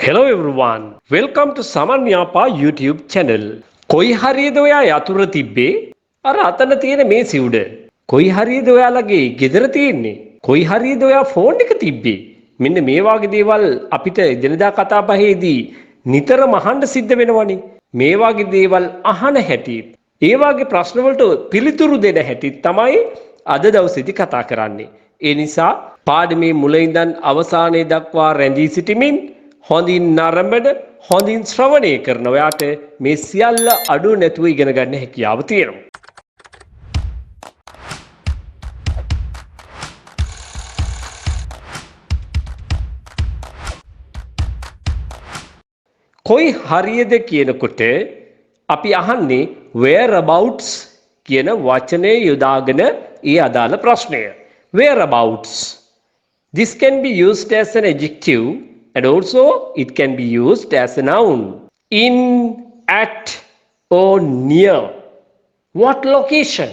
Hello everyone. Welcome to Saman Yapa YouTube channel. කොයි හරියද ඔයා යතුර තිබ්බේ? අර අතන තියෙන මේසෙ උඩ. කොයි හරියද ඔයාලගේ ගෙදර තියෙන්නේ? කොයි හරියද ඔයා ෆෝන් එක තිබ්බේ? මෙන්න මේ වගේ දේවල් අපිට එදිනදා කතා බහේදී නිතරම අහන්න සිද්ධ වෙනවනේ. මේ වගේ දේවල් අහන හැටි, ඒ වගේ ප්‍රශ්න වලට පිළිතුරු දෙන හැටි තමයි අද දවසේදී කතා කරන්නේ. ඒ නිසා පාඩමේ මුල ඉඳන් අවසානයේ දක්වා රැඳී සිටිමින් හොඳින් නරඹන හොඳින් ශ්‍රවණය කරන ඔයාට මේ සියල්ල අඩු නැතුව ඉගෙන ගන්න හැකියාව තියෙනවා. කොයි හරියද කියනකොට අපි අහන්නේ whereabouts කියන වචනේ යොදාගෙන ඒ අදාළ ප්‍රශ්නය. Whereabouts. This can be used as an adjective and also it can be used as a noun. In, at or near. What location?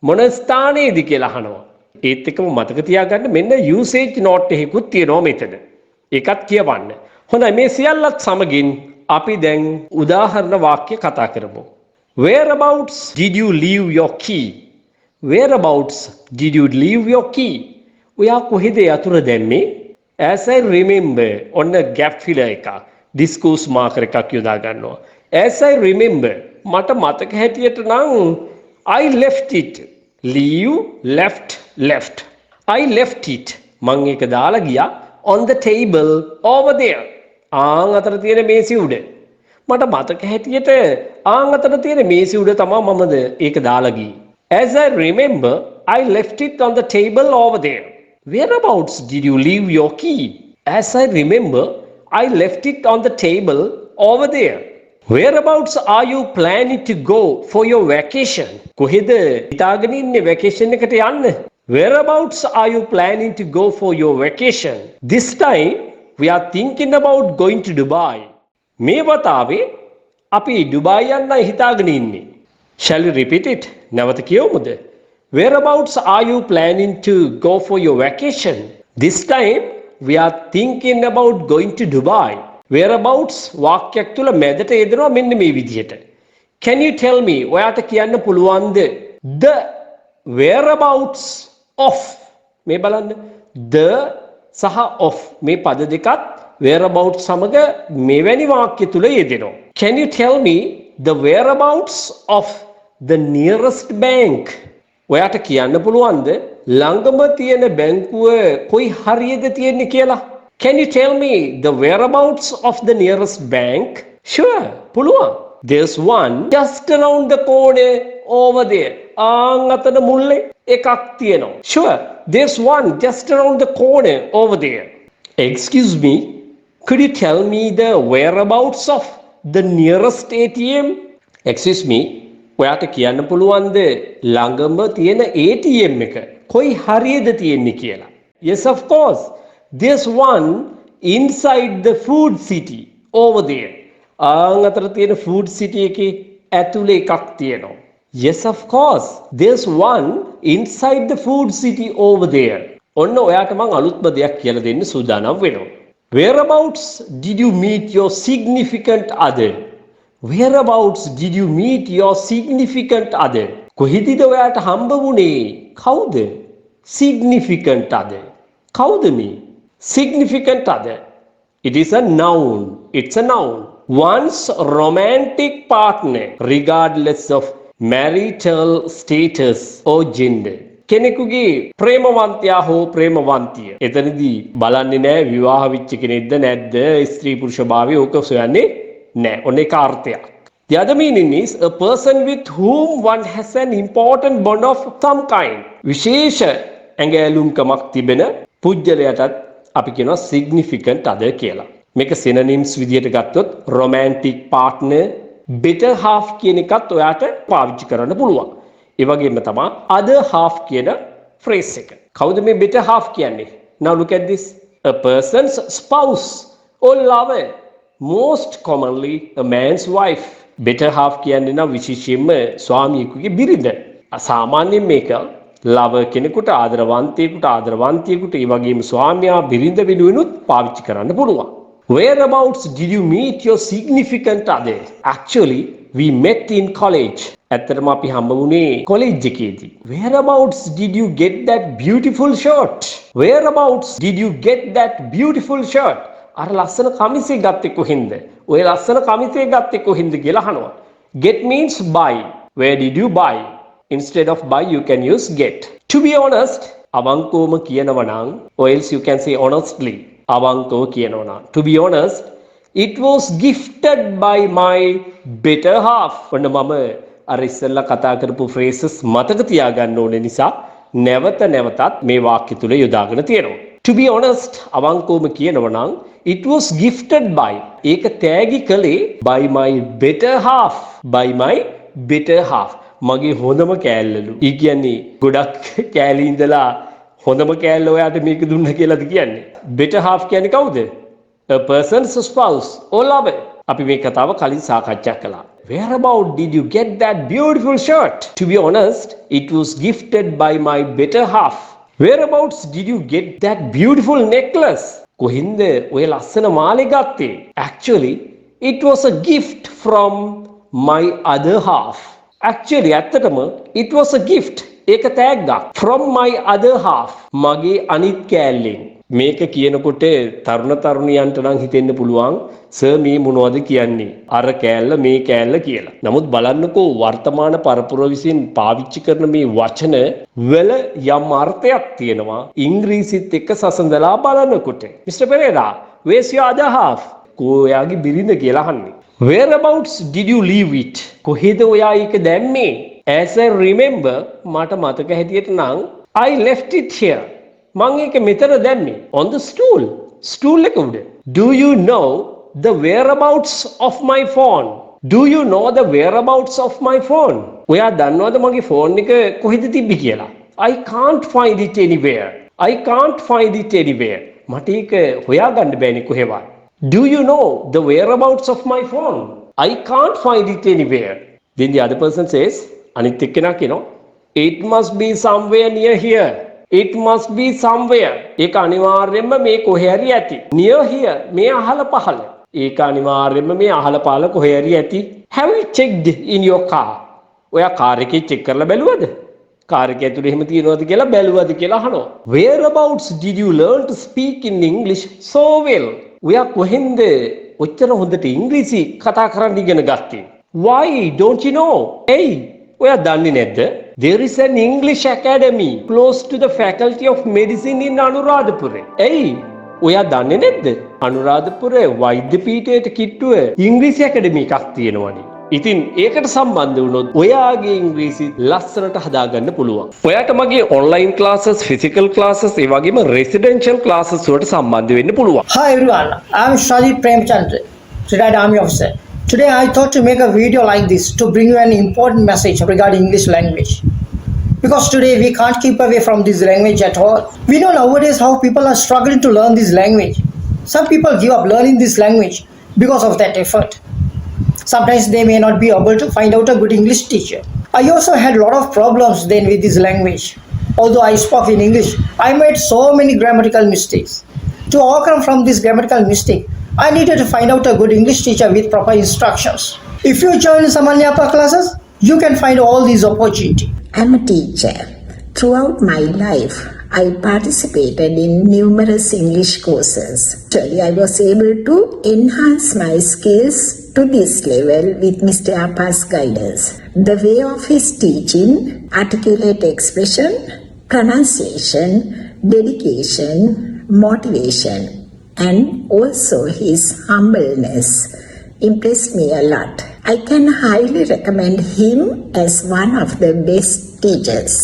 මොන ස්ථානයේද කියලා අහනවා. ඒත් එක්කම මතක තියාගන්න මෙන්න usage note එකකුත් තියෙනවා මෙතන. ඒකත් කියවන්න. හොඳයි මේ සියල්ලත් සමගින් අපි දැන් උදාහරණ වාක්‍ය කතා කරමු. Whereabouts did you leave your key? Whereabouts did you leave your key? ඔයා කොහෙද යතුර දැම්මේ? As I remember, on a gap filler එක discourse marker එකක් යොදා ගන්නවා. As I remember, මට මතක හැටියට නම් I left it. Leave, left. I left it. මං ඒක දාලා ගියා on the table over there. ආන් අතර තියෙන මේසෙ උඩ. මට මතක හැටියට ආන් අතර තියෙන මේසෙ උඩ තමයි මමද ඒක දාලා ගියේ. As I remember, I left it on the table over there. Whereabouts did you leave your key? As I remember, I left it on the table over there. Whereabouts are you planning to go for your vacation? කොහෙද හිතාගෙන ඉන්නේ vacation එකට යන්න? Whereabouts are you planning to go for your vacation? This time we are thinking about going to Dubai. මේ වතාවේ අපි Dubai යන්නයි හිතාගෙන ඉන්නේ. Shall we repeat it? නැවත කියවමුද? Whereabouts are you planning to go for your vacation? This time we are thinking about going to Dubai. Whereabouts වාක්‍යයක් තුල මැදට යෙදෙනවා මෙන්න මේ විදිහට. Can you tell me ඔයාට කියන්න පුළුවන්ද the whereabouts of මේ බලන්න the සහ of මේ පද දෙකත් whereabouts සමග මෙවැනි වාක්‍ය තුල යෙදෙනවා. Can you tell me the whereabouts of the nearest bank? ඔයාට කියන්න පුළුවන්ද ළඟම තියෙන බැංකුව කොයි හරියද තියෙන්නේ කියලා? Can you tell me the whereabouts of the nearest bank? Sure, පුළුවන්. There's one just around the corner over there. ආන් අතන මුල්ලේ එකක් තියෙනවා. Sure, there's one just around the corner over there. Excuse me, could you tell me the whereabouts of the nearest ATM? Excuse me, ඔයාට කියන්න පුළුවන්ද ළඟම තියෙන ATM එක කොයි හරියද තියෙන්නේ කියලා? Yes, of course. There's one inside the food city over there. ආන් අතර තියෙන food city එකේ ඇතුලේ එකක් තියෙනවා. Yes, of course. There's one inside the food city over there. ඔන්න ඔයාට මං අලුත්ම දෙයක් කියලා දෙන්න සූදානම් වෙනවා. Whereabouts did you meet your significant other? Whereabouts did you meet your significant other? කොහෙදද ඔයාට හම්බ වුණේ? කවුද? Significant other. කවුද මේ? Significant other. It is a noun. It's a noun. One's romantic partner regardless of marital status or gender. කෙනෙකුගේ ප්‍රේමවන්තයා හෝ ප්‍රේමවන්තිය. එතනදී බලන්නේ නැහැ විවාහ වෙච්ච කෙනෙක්ද නැද්ද ස්ත්‍රී පුරුෂ භාවය ඕක සොයන්නේ නැහැ. ඔන්න ඒක අර්ථයක්. The other meaning is a person with whom one has an important bond of some kind. විශේෂ ඇඟැලුම්කමක් තිබෙන පුජ්‍යලයටත් අපි කියනවා significant other කියලා. මේක synonyms විදිහට ගත්තොත් romantic partner, better half කියන එකත් ඔයාට පාවිච්චි කරන්න පුළුවන්. ඒ වගේම තමයි other half කියන phrase එක. කවුද මේ better half කියන්නේ? Now look at this. A person's spouse or lover. Most commonly a man's wife. Better half කියන්නේ නම් විශේෂයෙන්ම ස්වාමියෙකුගේ බිරිඳ. සාමාන්‍යයෙන් මේක lover කෙනෙකුට ආදරවන්තයෙකුට ඒ වගේම ස්වාමියා බිරිඳ වෙනුවෙනුත් පාවිච්චි කරන්න පුළුවන්. Whereabouts did you meet your significant other? Actually, we met in college. ඇත්තටම අපි හම්බ වුණේ college එකේදී. Whereabouts did you get that beautiful shirt? Whereabouts did you get that beautiful shirt? අර ලස්සන කමිසය ගත්තේ කොහෙන්ද? ඔය ලස්සන කමිසය ගත්තේ කොහෙන්ද කියලා අහනවා. Get means buy. Where did you buy? Instead of buy you can use get. To be honest, අවංකවම කියනවා නම්, or else you can say honestly. අවංකව කියනවා නම්. To be honest, it was gifted by my better half. ඔන්න මම අර ඉස්සෙල්ලා කතා කරපු phrases මතක තියාගන්න ඕනේ නිසා නැවත නැවතත් මේ වාක්‍ය තුල යොදාගෙන තියෙනවා. To be honest, අවංකවම කියනවා නම් it was gifted by. ඒක තෑගි කළේ by my better half. By my better half. මගේ හොඳම කෑල්ලලු. ඒ කියන්නේ ගොඩක් කෑලි ඉඳලා හොඳම කෑල්ල ඔයාට මේක දුන්න කියලාද කියන්නේ. Better half කියන්නේ කවුද? A person's spouse or lover. අපි මේ කතාව කලින් සාකච්ඡා කළා. Whereabout did you get that beautiful shirt? To be honest, it was gifted by my better half. Whereabouts did you get that beautiful necklace? කොහින්ද ඔය ලස්සන මාලේ ගත්තේ? Actually, it was a gift from my other half. Actually, ඇත්තටම it was a gift. ඒක තෑග්ගක්. From my other half. මගේ අනිත් කෑල්ලෙන්. මේක කියනකොට තරුණ තරුණියන්ට නම් හිතෙන්න පුළුවන් සර් මේ මොනවද කියන්නේ? අර කෑල්ල මේ කෑල්ල කියලා. නමුත් බලන්නකෝ වර්තමාන පරපුර විසින් පාවිච්චි කරන මේ වචන වල යම් අර්ථයක් තියෙනවා ඉංග්‍රීසිත් එක්ක සසඳලා බලනකොට. Mr. Pereira, where's your other half? කොයාගේ බිරිඳ කියලා අහන්නේ. Whereabouts did you leave it? කොහෙද ඔයා ඒක දැම්මේ? As I remember, මට මතක හැටියට නම් I left it here. මං ඒක මෙතන දැම්මේ on the stool. stool එක උඩ. Do you know the whereabouts of my phone? Do you know the whereabouts of my phone? ඔයා දන්නවද මගේ ෆෝන් එක කොහෙද තිබ්බේ කියලා? I can't find it anywhere. I can't find it anywhere. මට ඒක හොයාගන්න බෑනේ කොහෙවත්. Do you know the whereabouts of my phone? I can't find it anywhere. Then the other person says, අනිත් එක්කෙනා කියනවා, it must be somewhere near here. It must be somewhere. ඒක අනිවාර්යයෙන්ම මේ කොහේ හරි ඇති. Near here. මේ අහල පහල. ඒක අනිවාර්යයෙන්ම මේ අහල පහල කොහේ හරි ඇති. Have you checked in your car? ඔයා කාර් එකේ චෙක් කරලා බැලුවද? කාර් එකේ ඇතුලේ එහෙම තියනවද කියලා බැලුවද කියලා අහනවා. Whereabouts did you learn to speak in English so well? ඔයා කොහෙන්ද ඔච්චර හොඳට ඉංග්‍රීසි කතා කරන්න ඉගෙන ගත්තේ? Why don't you know? Hey, ඔයා දන්නේ නැද්ද? There is an English academy close to the Faculty of Medicine in Anuradhapura. Hey, ඔයා දන්නේ නැද්ද? අනුරාධපුර වෛද්‍ය පීඨයට කිට්ටුව ඉංග්‍රීසි ඇකඩමි එකක් තියෙනවනේ. ඉතින් ඒකට සම්බන්ධ වුණොත් ඔයාගේ ඉංග්‍රීසි ලස්සනට හදාගන්න පුළුවන්. ඔයාට මගේ online classes, physical classes, ඒ වගේම residential classes වලට සම්බන්ධ වෙන්න පුළුවන්. Hi everyone, I am Shadi Premchandra, retired army officer. Today I thought to make a video like this to bring you an important message regarding English language. Because today we can't keep away from this language at all. We know nowadays how people are struggling to learn this language. Some people give up learning this language because of that effort. Sometimes they may not be able to find out a good English teacher. I also had a lot of problems then with this language. Although I spoke in English, I made so many grammatical mistakes. To overcome from this grammatical mistake, I needed to find out a good English teacher with proper instructions. If you join Saman Yapa classes, you can find all these opportunities. I'm a teacher. Throughout my life, I participated in numerous English courses. Actually, I was able to enhance my skills to this level with Mr. Yapa's guidance. The way of his teaching, articulate expression, pronunciation, dedication, motivation, and also his humbleness impressed me a lot. I can highly recommend him as one of the best teachers.